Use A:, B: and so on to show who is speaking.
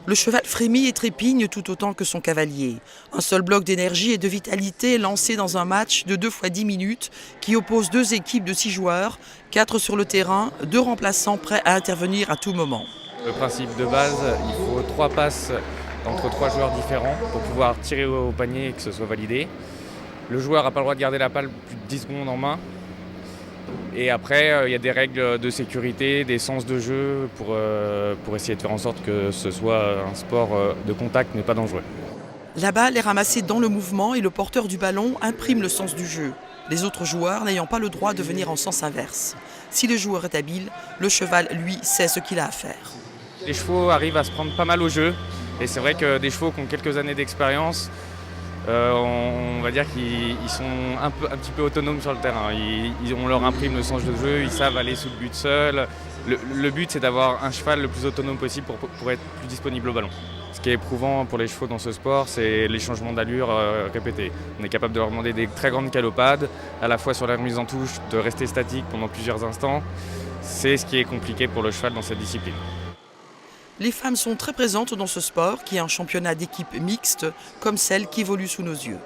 A: Le cheval frémit et trépigne tout autant que son cavalier. Un seul bloc d'énergie et de vitalité est lancé dans un match de 2 fois 10 minutes qui oppose 2 équipes de 6 joueurs, 4 sur le terrain, 2 remplaçants prêts à intervenir à tout moment.
B: Le principe de base, il faut 3 passes entre 3 joueurs différents pour pouvoir tirer au panier et que ce soit validé. Le joueur n'a pas le droit de garder la balle plus de 10 secondes en main. Et après, il y a des règles de sécurité, des sens de jeu pour essayer de faire en sorte que ce soit un sport de contact mais pas dangereux.
A: La balle est ramassée dans le mouvement et le porteur du ballon imprime le sens du jeu, les autres joueurs n'ayant pas le droit de venir en sens inverse. Si le joueur est habile, le cheval, lui, sait ce qu'il a à faire.
B: Les chevaux arrivent à se prendre pas mal au jeu. Et c'est vrai que des chevaux qui ont quelques années d'expérience, on va dire qu'ils sont un petit peu autonomes sur le terrain. On leur imprime le sens de jeu, ils savent aller sous le but seul. Le but, c'est d'avoir un cheval le plus autonome possible pour être plus disponible au ballon. Ce qui est éprouvant pour les chevaux dans ce sport, c'est les changements d'allure répétés. On est capable de leur demander des très grandes calopades, à la fois sur la remise en touche, de rester statique pendant plusieurs instants. C'est ce qui est compliqué pour le cheval dans cette discipline.
A: Les femmes sont très présentes dans ce sport qui est un championnat d'équipe mixte comme celle qui évolue sous nos yeux.